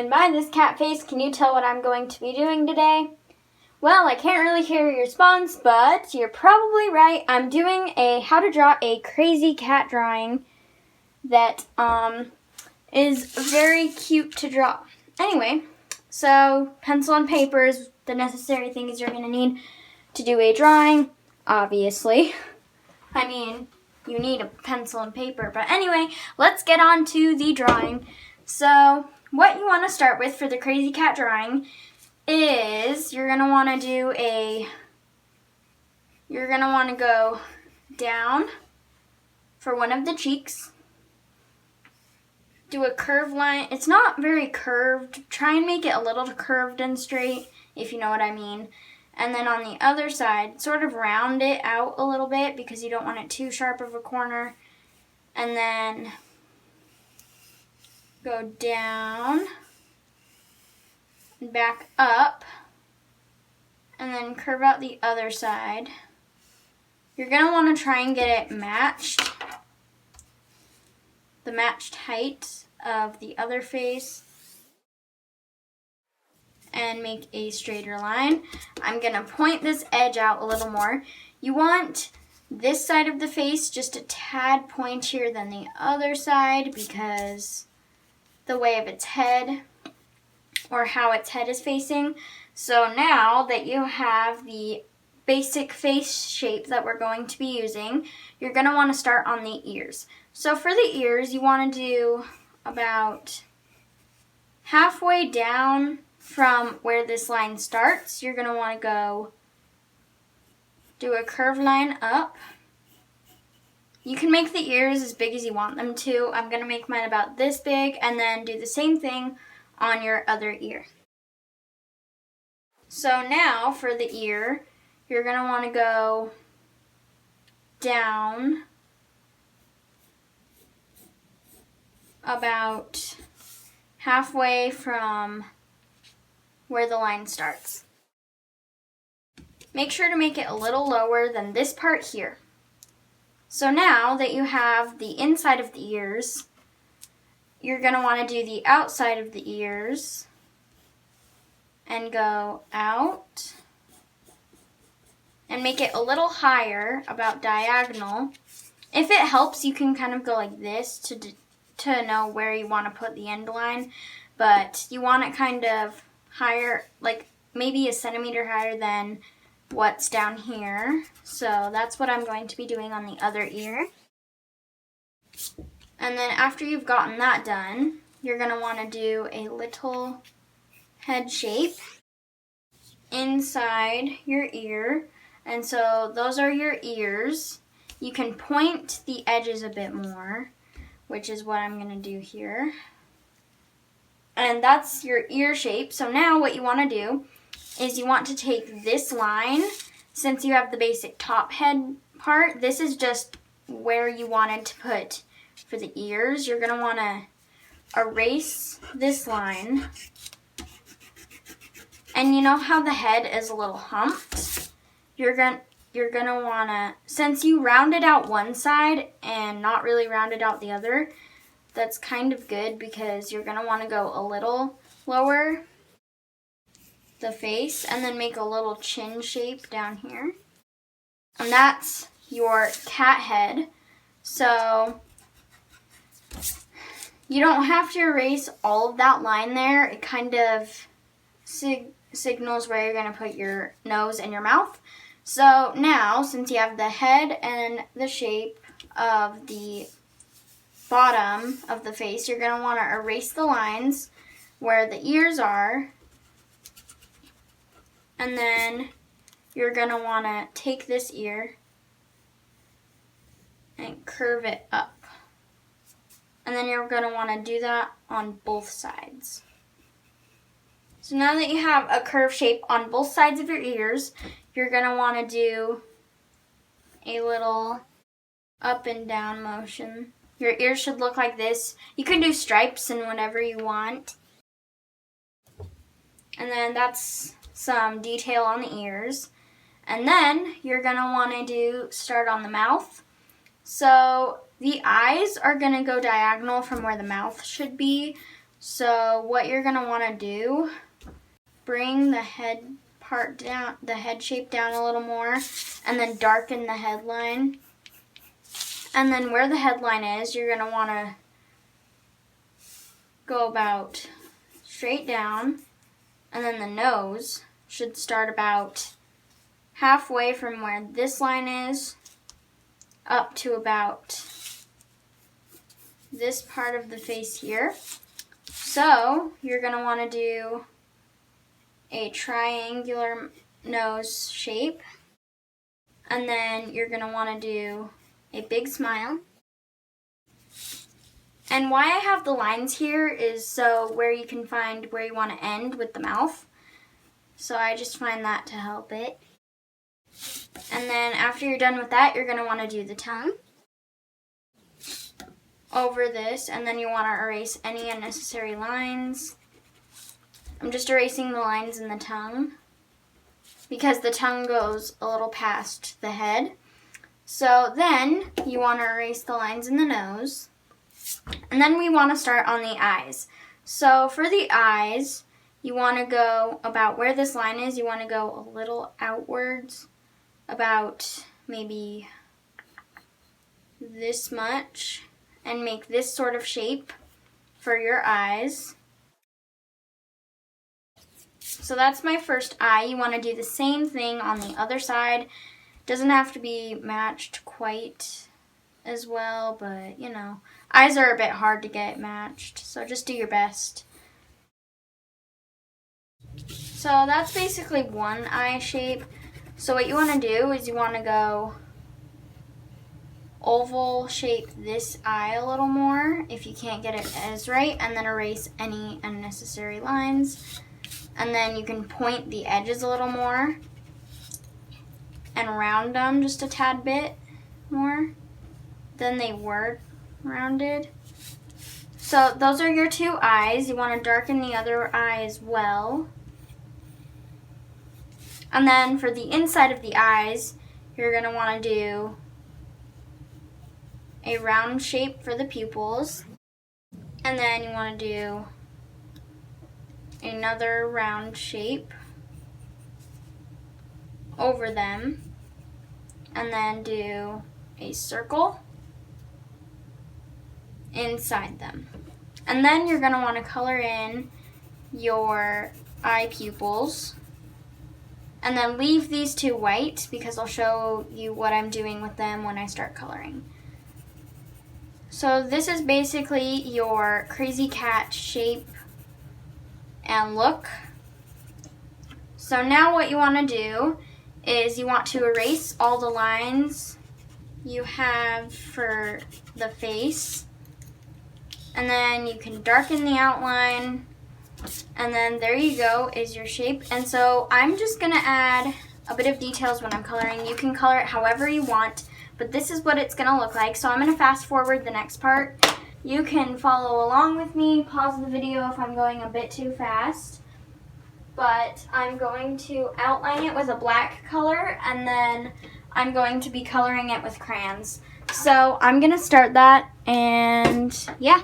And by this cat face, can you tell what I'm going to be doing today? Well, I can't really hear your response, but you're probably right. I'm doing a how to draw a crazy cat drawing that is very cute to draw. Anyway, so pencil and paper is the necessary things you're going to need to do a drawing, obviously. I mean, you need a pencil and paper. But anyway, let's get on to the drawing. So what you want to start with for the crazy cat drawing is you're going to want to go down for one of the cheeks. Do a curved line. It's not very curved. Try and make it a little curved and straight, if you know what I mean. And then on the other side, sort of round it out a little bit because you don't want it too sharp of a corner. And then go down and back up. And then curve out the other side. You're going to want to try and get it matched. The matched height of the other face. And make a straighter line. I'm going to point this edge out a little more. You want this side of the face just a tad pointier than the other side because the way of its head or how its head is facing. So now that you have the basic face shape that we're going to be using, you're going to want to start on the ears. So for the ears, you want to do about halfway down from where this line starts. You're going to want to do a curved line up. You can make the ears as big as you want them to. I'm going to make mine about this big and then do the same thing on your other ear. So now for the ear, you're going to want to go down about halfway from where the line starts. Make sure to make it a little lower than this part here. So now that you have the inside of the ears, you're going to want to do the outside of the ears and go out and make it a little higher, about diagonal. If it helps, you can kind of go like this to know where you want to put the end line, but you want it kind of higher, like maybe a centimeter higher than what's down here. So that's what I'm going to be doing on the other ear. And then after you've gotten that done, you're going to want to do a little head shape inside your ear. And so those are your ears. You can point the edges a bit more, which is what I'm going to do here. And that's your ear shape. So now what you want to do is you want to take this line, since you have the basic top head part, this is just where you wanted to put for the ears. You're going to want to erase this line. And you know how the head is a little humped? You're going to want to, since you rounded out one side and not really rounded out the other, that's kind of good because you're going to want to go a little lower the face and then make a little chin shape down here. And that's your cat head. So you don't have to erase all of that line there. It kind of signals where you're going to put your nose and your mouth. So now, since you have the head and the shape of the bottom of the face, you're going to want to erase the lines where the ears are. And then you're going to want to take this ear and curve it up. And then you're going to want to do that on both sides. So now that you have a curved shape on both sides of your ears, you're going to want to do a little up and down motion. Your ears should look like this. You can do stripes and whatever you want. And then that's some detail on the ears. And then you're going to want to start on the mouth. So the eyes are going to go diagonal from where the mouth should be, So what you're gonna wanna do, bring the head part down, the head shape down a little more, and then darken the headline. And then where the headline is, you're gonna wanna go about straight down, and then the nose should start about halfway from where this line is up to about this part of the face here. So you're going to want to do a triangular nose shape, and then you're going to want to do a big smile. And why I have the lines here is so where you can find where you want to end with the mouth. So I just find that to help it. And then after you're done with that, you're going to want to do the tongue over this, and then you want to erase any unnecessary lines. I'm just erasing the lines in the tongue because the tongue goes a little past the head. So then you want to erase the lines in the nose, and then we want to start on the eyes. So for the eyes, you want to go about where this line is, you want to go a little outwards, about maybe this much, and make this sort of shape for your eyes. So that's my first eye. You want to do the same thing on the other side. Doesn't have to be matched quite as well, but you know, eyes are a bit hard to get matched, so just do your best. So that's basically one eye shape. So what you want to do is you want to go oval shape this eye a little more if you can't get it as right, and then erase any unnecessary lines. And then you can point the edges a little more and round them just a tad bit more than they were rounded. So those are your two eyes. You want to darken the other eye as well. And then for the inside of the eyes, you're going to want to do a round shape for the pupils, and then you want to do another round shape over them, and then do a circle inside them. And then you're going to want to color in your eye pupils, and then leave these two white because I'll show you what I'm doing with them when I start coloring. So this is basically your crazy cat shape and look. So now what you want to do is you want to erase all the lines you have for the face, and then you can darken the outline, and then there you go is your shape. And so I'm just going to add a bit of details when I'm coloring. You can color it however you want, but this is what it's going to look like. So I'm going to fast forward the next part. You can follow along with me, pause the video if I'm going a bit too fast. But I'm going to outline it with a black color, and then I'm going to be coloring it with crayons. So I'm going to start that, and yeah.